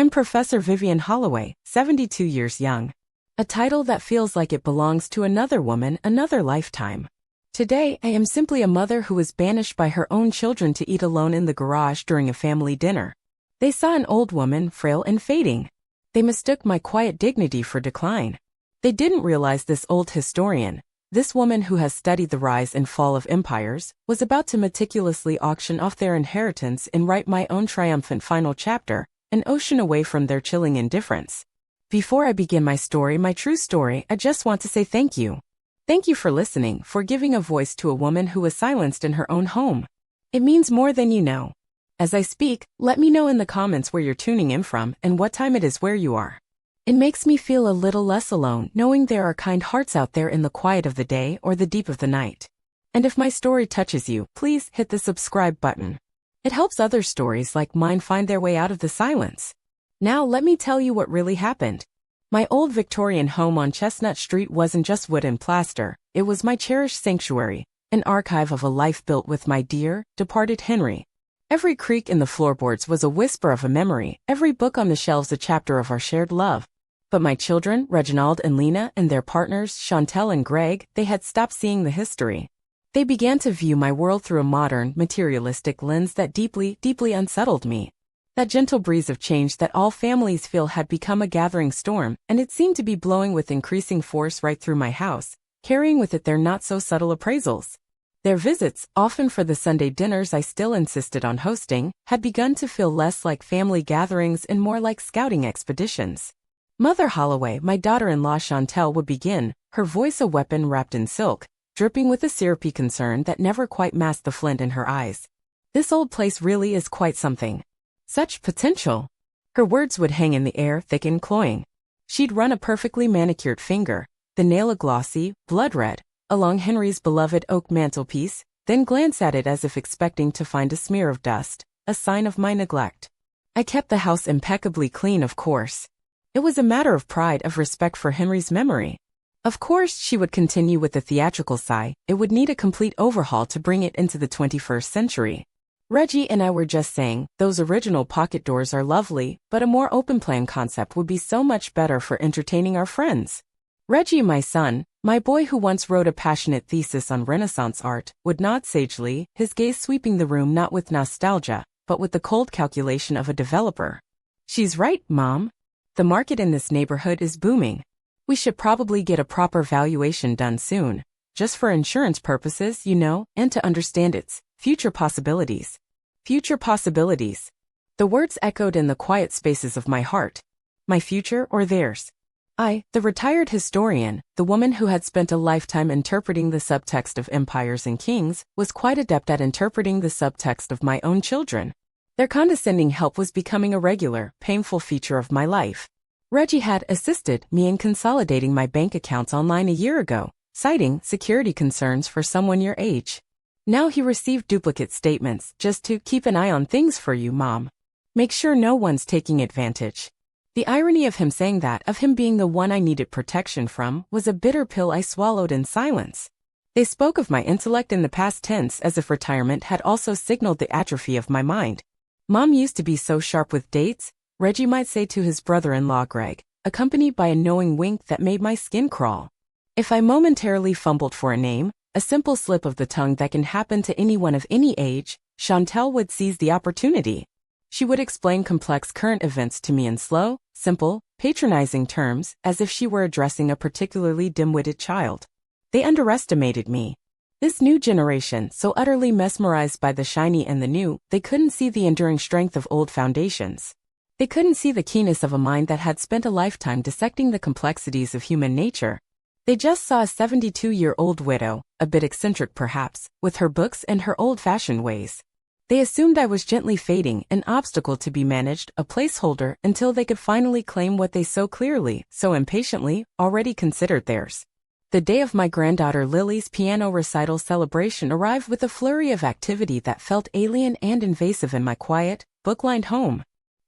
I'm Professor Vivian Holloway, 72 years young. A title that feels like it belongs to another woman, another lifetime. Today, I am simply a mother who was banished by her own children to eat alone in the garage during a family dinner. They saw an old woman, frail and fading. They mistook my quiet dignity for decline. They didn't realize this old historian, this woman who has studied the rise and fall of empires, was about to meticulously auction off their inheritance and write my own triumphant final chapter, an ocean away from their chilling indifference. Before I begin my story, my true story, I just want to say thank you. Thank you for listening, for giving a voice to a woman who was silenced in her own home. It means more than you know. As I speak, let me know in the comments where you're tuning in from and what time it is where you are. It makes me feel a little less alone knowing there are kind hearts out there in the quiet of the day or the deep of the night. And if my story touches you, please hit the subscribe button. It helps other stories like mine find their way out of the silence. Now let me tell you what really happened. My old Victorian home on Chestnut Street wasn't just wood and plaster, it was my cherished sanctuary, an archive of a life built with my dear, departed Henry. Every creak in the floorboards was a whisper of a memory, every book on the shelves a chapter of our shared love. But my children, Reginald and Lena, and their partners, Chantel and Greg, they had stopped seeing the history. They began to view my world through a modern, materialistic lens that deeply, deeply unsettled me. That gentle breeze of change that all families feel had become a gathering storm, and it seemed to be blowing with increasing force right through my house, carrying with it their not-so-subtle appraisals. Their visits, often for the Sunday dinners I still insisted on hosting, had begun to feel less like family gatherings and more like scouting expeditions. Mother Holloway, my daughter-in-law Chantel, would begin, her voice a weapon wrapped in silk, dripping with a syrupy concern that never quite masked the flint in her eyes. This old place really is quite something. Such potential. Her words would hang in the air, thick and cloying. She'd run a perfectly manicured finger, the nail a glossy, blood red, along Henry's beloved oak mantelpiece, then glance at it as if expecting to find a smear of dust, a sign of my neglect. I kept the house impeccably clean, of course. It was a matter of pride, of respect for Henry's memory. Of course, she would continue with the theatrical sigh, it would need a complete overhaul to bring it into the 21st century. Reggie and I were just saying, those original pocket doors are lovely, but a more open-plan concept would be so much better for entertaining our friends. Reggie, my son, my boy who once wrote a passionate thesis on Renaissance art, would nod sagely, his gaze sweeping the room not with nostalgia, but with the cold calculation of a developer. She's right, Mom. The market in this neighborhood is booming. We should probably get a proper valuation done soon, just for insurance purposes, you know, and to understand its future possibilities. Future possibilities. The words echoed in the quiet spaces of my heart. My future or theirs? I, the retired historian, the woman who had spent a lifetime interpreting the subtext of empires and kings, was quite adept at interpreting the subtext of my own children. Their condescending help was becoming a regular, painful feature of my life. Reggie had assisted me in consolidating my bank accounts online a year ago, citing security concerns for someone your age. Now he received duplicate statements just to keep an eye on things for you, Mom. Make sure no one's taking advantage. The irony of him saying that, of him being the one I needed protection from, was a bitter pill I swallowed in silence. They spoke of my intellect in the past tense as if retirement had also signaled the atrophy of my mind. Mom used to be so sharp with dates, Reggie might say to his brother-in-law Greg, accompanied by a knowing wink that made my skin crawl. If I momentarily fumbled for a name, a simple slip of the tongue that can happen to anyone of any age, Chantel would seize the opportunity. She would explain complex current events to me in slow, simple, patronizing terms, as if she were addressing a particularly dim-witted child. They underestimated me. This new generation, so utterly mesmerized by the shiny and the new, they couldn't see the enduring strength of old foundations. They couldn't see the keenness of a mind that had spent a lifetime dissecting the complexities of human nature. They just saw a 72-year-old widow, a bit eccentric perhaps, with her books and her old-fashioned ways. They assumed I was gently fading, an obstacle to be managed, a placeholder, until they could finally claim what they so clearly, so impatiently, already considered theirs. The day of my granddaughter Lily's piano recital celebration arrived with a flurry of activity that felt alien and invasive in my quiet, book-lined home.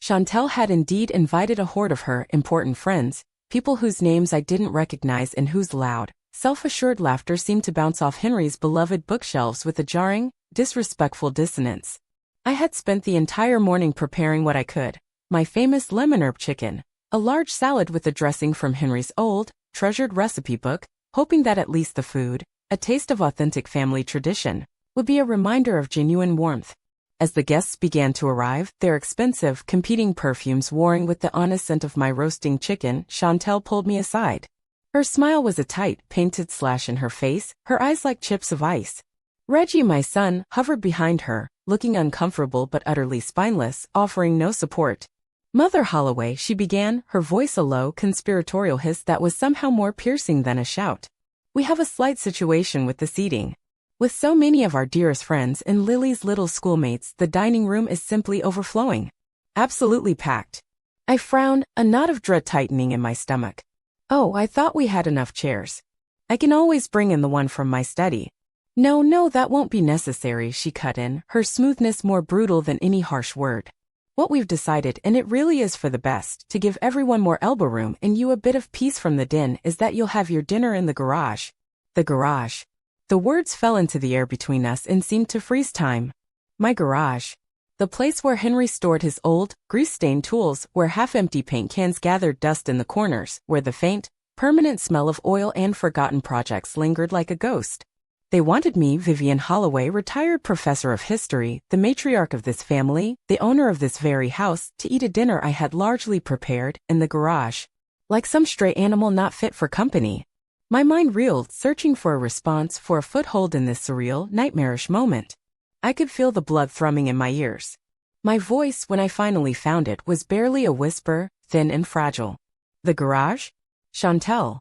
Chantel had indeed invited a horde of her important friends, people whose names I didn't recognize and whose loud, self-assured laughter seemed to bounce off Henry's beloved bookshelves with a jarring, disrespectful dissonance. I had spent the entire morning preparing what I could, my famous lemon herb chicken, a large salad with a dressing from Henry's old, treasured recipe book, hoping that at least the food, a taste of authentic family tradition, would be a reminder of genuine warmth. As the guests began to arrive, their expensive, competing perfumes warring with the honest scent of my roasting chicken, Chantel pulled me aside. Her smile was a tight, painted slash in her face, her eyes like chips of ice. Reggie, my son, hovered behind her, looking uncomfortable but utterly spineless, offering no support. Mother Holloway, she began, her voice a low, conspiratorial hiss that was somehow more piercing than a shout. We have a slight situation with the seating. With so many of our dearest friends and Lily's little schoolmates, the dining room is simply overflowing. Absolutely packed. I frowned, a knot of dread tightening in my stomach. Oh, I thought we had enough chairs. I can always bring in the one from my study. No, that won't be necessary, she cut in, her smoothness more brutal than any harsh word. What we've decided, and it really is for the best, to give everyone more elbow room and you a bit of peace from the din, is that you'll have your dinner in the garage. The garage. The words fell into the air between us and seemed to freeze time. My garage. The place where Henry stored his old, grease-stained tools, where half-empty paint cans gathered dust in the corners, where the faint, permanent smell of oil and forgotten projects lingered like a ghost. They wanted me, Vivian Holloway, retired professor of history, the matriarch of this family, the owner of this very house, to eat a dinner I had largely prepared, in the garage. Like some stray animal not fit for company. My mind reeled, searching for a response, for a foothold in this surreal, nightmarish moment. I could feel the blood thrumming in my ears. My voice, when I finally found it, was barely a whisper, thin and fragile. The garage? Chantel.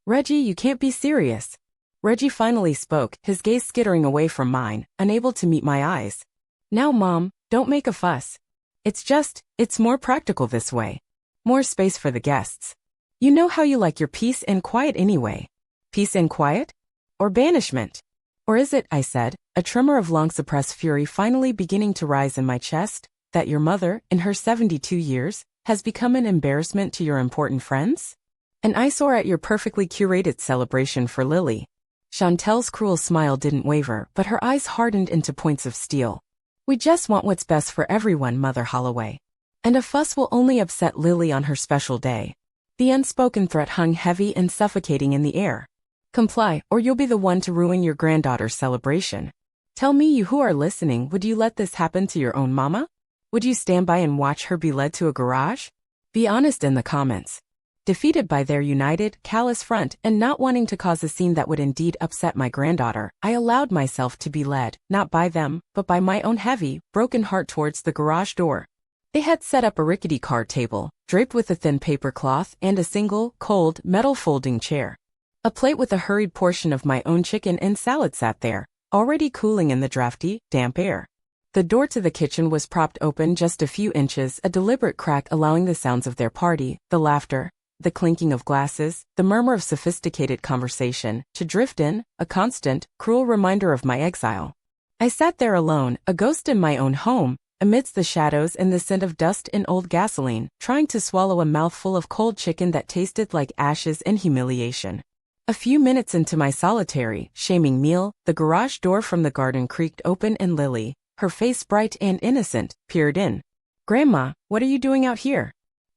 Reggie, you can't be serious. Reggie finally spoke, his gaze skittering away from mine, unable to meet my eyes. Now, Mom, don't make a fuss. It's more practical this way. More space for the guests. You know how you like your peace and quiet anyway. Peace and quiet? Or banishment? Or is it, I said, a tremor of long-suppressed fury finally beginning to rise in my chest, that your mother, in her 72 years, has become an embarrassment to your important friends? An eyesore at your perfectly curated celebration for Lily. Chantel's cruel smile didn't waver, but her eyes hardened into points of steel. We just want what's best for everyone, Mother Holloway. And a fuss will only upset Lily on her special day. The unspoken threat hung heavy and suffocating in the air. Comply, or you'll be the one to ruin your granddaughter's celebration. Tell me, you who are listening, would you let this happen to your own mama? Would you stand by and watch her be led to a garage? Be honest in the comments. Defeated by their united, callous front and not wanting to cause a scene that would indeed upset my granddaughter, I allowed myself to be led, not by them, but by my own heavy, broken heart towards the garage door. They had set up a rickety card table, draped with a thin paper cloth and a single, cold, metal folding chair. A plate with a hurried portion of my own chicken and salad sat there, already cooling in the drafty, damp air. The door to the kitchen was propped open just a few inches, a deliberate crack allowing the sounds of their party, the laughter, the clinking of glasses, the murmur of sophisticated conversation, to drift in, a constant, cruel reminder of my exile. I sat there alone, a ghost in my own home, amidst the shadows and the scent of dust and old gasoline, trying to swallow a mouthful of cold chicken that tasted like ashes and humiliation. A few minutes into my solitary, shaming meal, the garage door from the garden creaked open and Lily, her face bright and innocent, peered in. Grandma, what are you doing out here?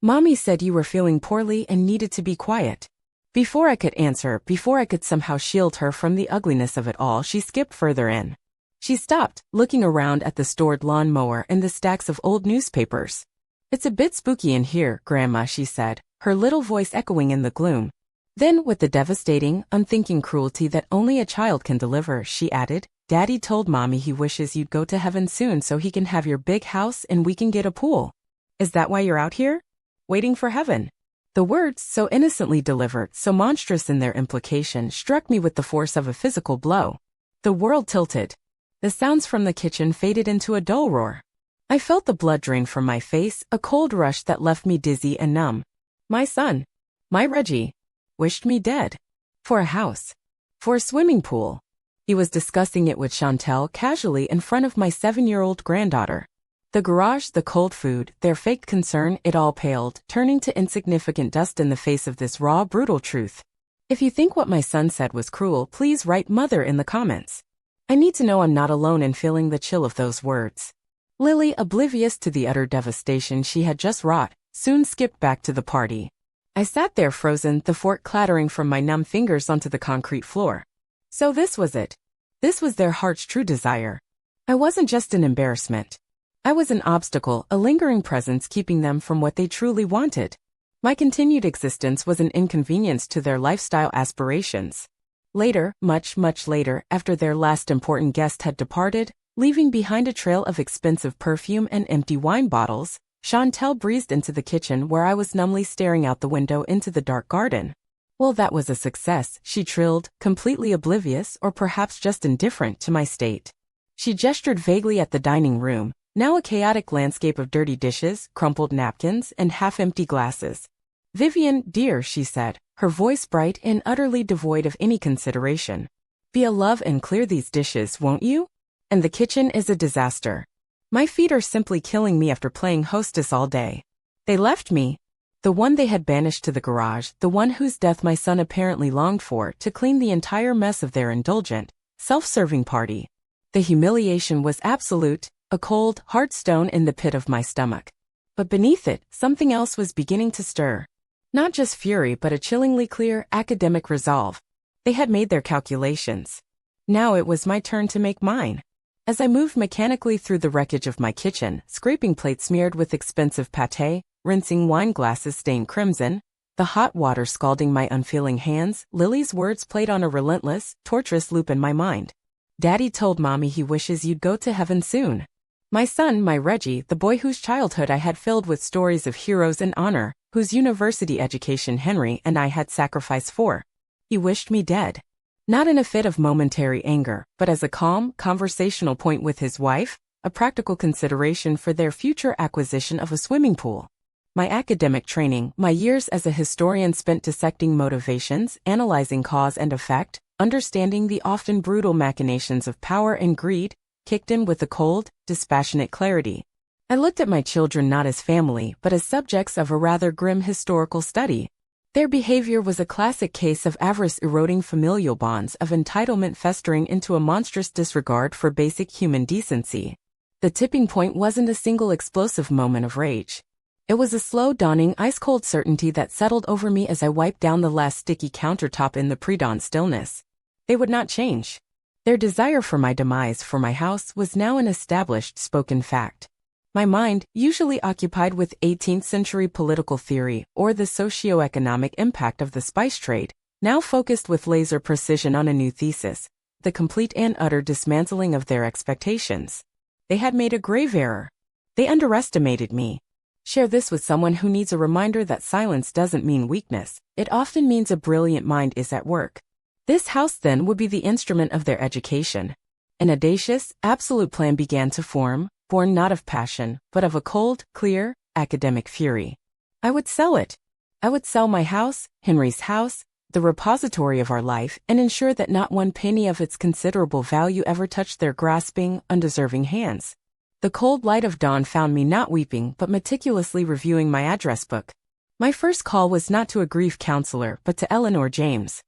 Mommy said you were feeling poorly and needed to be quiet. Before I could answer, before I could somehow shield her from the ugliness of it all, she skipped further in. She stopped, looking around at the stored lawn mower and the stacks of old newspapers. It's a bit spooky in here, Grandma, she said, her little voice echoing in the gloom. Then, with the devastating, unthinking cruelty that only a child can deliver, she added, Daddy told Mommy he wishes you'd go to heaven soon so he can have your big house and we can get a pool. Is that why you're out here? Waiting for heaven. The words, so innocently delivered, so monstrous in their implication, struck me with the force of a physical blow. The world tilted. The sounds from the kitchen faded into a dull roar. I felt the blood drain from my face, a cold rush that left me dizzy and numb. My son, my Reggie, wished me dead. For a house. For a swimming pool. He was discussing it with Chantel casually in front of my 7-year-old granddaughter. The garage, the cold food, their faked concern, it all paled, turning to insignificant dust in the face of this raw, brutal truth. If you think what my son said was cruel, please write Mother in the comments. I need to know I'm not alone in feeling the chill of those words. Lily, oblivious to the utter devastation she had just wrought, soon skipped back to the party. I sat there frozen, the fork clattering from my numb fingers onto the concrete floor. So this was it. This was their heart's true desire. I wasn't just an embarrassment. I was an obstacle, a lingering presence keeping them from what they truly wanted. My continued existence was an inconvenience to their lifestyle aspirations. Later, much later, after their last important guest had departed, leaving behind a trail of expensive perfume and empty wine bottles, Chantel breezed into the kitchen where I was numbly staring out the window into the dark garden. Well, that was a success, she trilled, completely oblivious or perhaps just indifferent to my state. She gestured vaguely at the dining room, now a chaotic landscape of dirty dishes, crumpled napkins, and half-empty glasses. Vivian, dear, she said, her voice bright and utterly devoid of any consideration. Be a love and clear these dishes, won't you? And the kitchen is a disaster. My feet are simply killing me after playing hostess all day. They left me, the one they had banished to the garage, the one whose death my son apparently longed for, to clean the entire mess of their indulgent, self-serving party. The humiliation was absolute, a cold, hard stone in the pit of my stomach. But beneath it, something else was beginning to stir. Not just fury but a chillingly clear, academic resolve. They had made their calculations. Now it was my turn to make mine. As I moved mechanically through the wreckage of my kitchen, scraping plates smeared with expensive pâté, rinsing wine glasses stained crimson, the hot water scalding my unfeeling hands, Lily's words played on a relentless, torturous loop in my mind. Daddy told Mommy he wishes you'd go to heaven soon. My son, my Reggie, the boy whose childhood I had filled with stories of heroes and honor, whose university education Henry and I had sacrificed for. He wished me dead. Not in a fit of momentary anger, but as a calm, conversational point with his wife, a practical consideration for their future acquisition of a swimming pool. My academic training, my years as a historian spent dissecting motivations, analyzing cause and effect, understanding the often brutal machinations of power and greed, kicked in with a cold, dispassionate clarity. I looked at my children not as family but as subjects of a rather grim historical study. Their behavior was a classic case of avarice eroding familial bonds, of entitlement festering into a monstrous disregard for basic human decency. The tipping point wasn't a single explosive moment of rage. It was a slow dawning ice-cold certainty that settled over me as I wiped down the last sticky countertop in the pre-dawn stillness. They would not change. Their desire for my demise, for my house, was now an established spoken fact. My mind, usually occupied with 18th-century political theory or the socio-economic impact of the spice trade, now focused with laser precision on a new thesis, the complete and utter dismantling of their expectations. They had made a grave error. They underestimated me. Share this with someone who needs a reminder that silence doesn't mean weakness, it often means a brilliant mind is at work. This house then would be the instrument of their education. An audacious, absolute plan began to form, born not of passion, but of a cold, clear, academic fury. I would sell it. I would sell my house, Henry's house, the repository of our life, and ensure that not one penny of its considerable value ever touched their grasping, undeserving hands. The cold light of dawn found me not weeping but meticulously reviewing my address book. My first call was not to a grief counselor but to Eleanor James,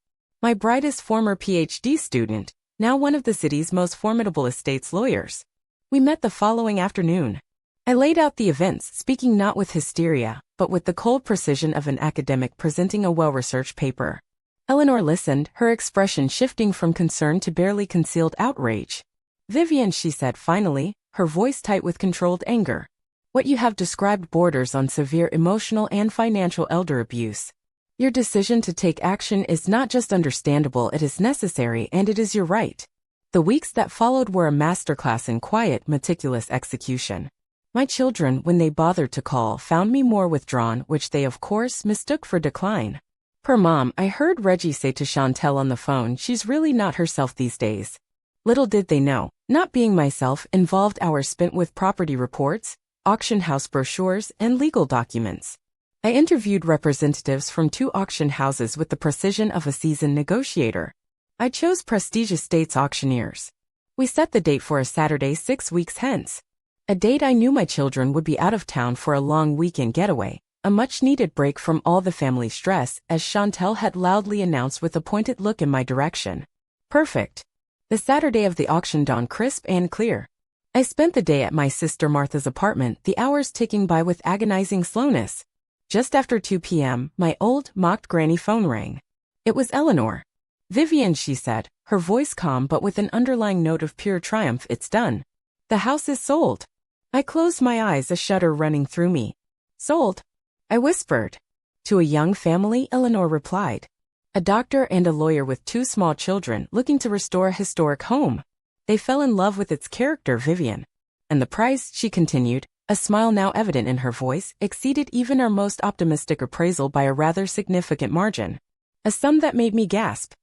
my brightest former PhD student, now one of the city's most formidable estates lawyers. We met the following afternoon. I laid out the events, speaking not with hysteria, but with the cold precision of an academic presenting a well-researched paper. Eleanor listened, her expression shifting from concern to barely concealed outrage. Vivian, she said finally, her voice tight with controlled anger. What you have described borders on severe emotional and financial elder abuse. Your decision to take action is not just understandable, it is necessary, and it is your right. The weeks that followed were a masterclass in quiet, meticulous execution. My children, when they bothered to call, found me more withdrawn, which they of course mistook for decline. Per Mom, I heard Reggie say to Chantel on the phone, she's really not herself these days. Little did they know, not being myself involved hours spent with property reports, auction house brochures, and legal documents. I interviewed representatives from 2 auction houses with the precision of a seasoned negotiator. I chose Prestige Estates auctioneers. We set the date for a Saturday 6 weeks hence. A date I knew my children would be out of town for a long weekend getaway, a much-needed break from all the family stress, as Chantel had loudly announced with a pointed look in my direction. Perfect. The Saturday of the auction dawned crisp and clear. I spent the day at my sister Martha's apartment, the hours ticking by with agonizing slowness. Just after 2 p.m., my old, mocked granny phone rang. It was Eleanor. "Vivian," she said, her voice calm but with an underlying note of pure triumph. "It's done. The house is sold." I closed my eyes, a shudder running through me. "Sold?" I whispered. "To a young family," Eleanor replied. "A doctor and a lawyer with 2 small children looking to restore a historic home. They fell in love with its character, Vivian. And the price," she continued, a smile now evident in her voice, "exceeded even our most optimistic appraisal by a rather significant margin. A sum that made me gasp.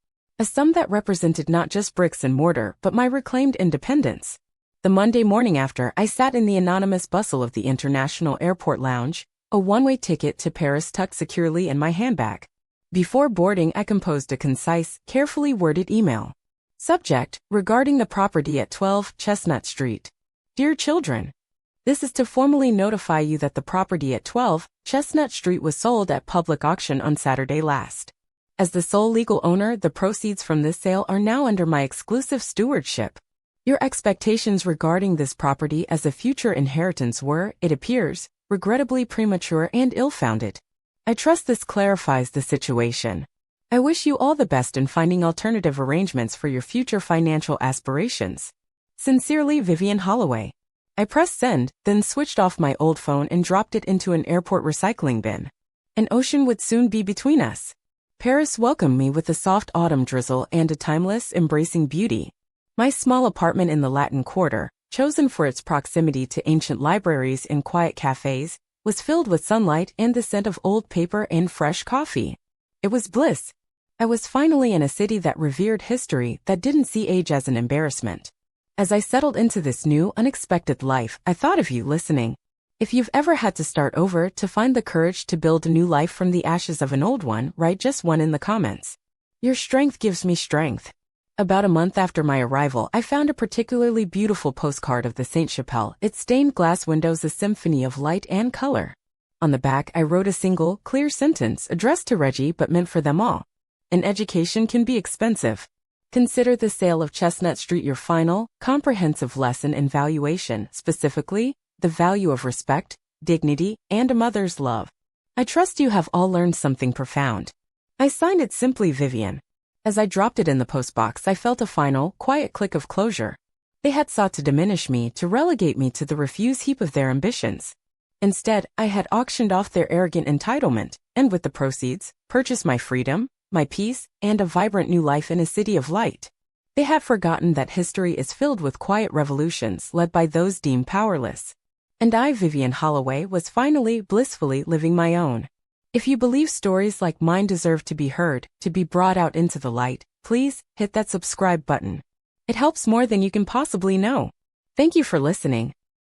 A sum that represented not just bricks and mortar but my reclaimed independence." The Monday morning after, I sat in the anonymous bustle of the International Airport Lounge, a one-way ticket to Paris tucked securely in my handbag. Before boarding, I composed a concise, carefully worded email. Subject: regarding the property at 12 Chestnut Street. Dear children, this is to formally notify you that the property at 12 Chestnut Street was sold at public auction on Saturday last. As the sole legal owner, the proceeds from this sale are now under my exclusive stewardship. Your expectations regarding this property as a future inheritance were, it appears, regrettably premature and ill-founded. I trust this clarifies the situation. I wish you all the best in finding alternative arrangements for your future financial aspirations. Sincerely, Vivian Holloway. I pressed send, then switched off my old phone and dropped it into an airport recycling bin. An ocean would soon be between us. Paris welcomed me with a soft autumn drizzle and a timeless, embracing beauty. My small apartment in the Latin Quarter, chosen for its proximity to ancient libraries and quiet cafes, was filled with sunlight and the scent of old paper and fresh coffee. It was bliss. I was finally in a city that revered history, that didn't see age as an embarrassment. As I settled into this new, unexpected life, I thought of you listening. If you've ever had to start over, to find the courage to build a new life from the ashes of an old one, write just one in the comments. Your strength gives me strength. About a month after my arrival, I found a particularly beautiful postcard of the Sainte-Chapelle, its stained glass windows a symphony of light and color. On the back, I wrote a single, clear sentence addressed to Reggie but meant for them all. An education can be expensive. Consider the sale of Chestnut Street your final, comprehensive lesson in valuation, specifically, the value of respect, dignity, and a mother's love. I trust you have all learned something profound. I signed it simply Vivian. As I dropped it in the postbox, I felt a final, quiet click of closure. They had sought to diminish me, to relegate me to the refuse heap of their ambitions. Instead, I had auctioned off their arrogant entitlement, and with the proceeds, purchased my freedom, my peace, and a vibrant new life in a city of light. They have forgotten that history is filled with quiet revolutions led by those deemed powerless. And I, Vivian Holloway, was finally, blissfully living my own. If you believe stories like mine deserve to be heard, to be brought out into the light, please hit that subscribe button. It helps more than you can possibly know. Thank you for listening.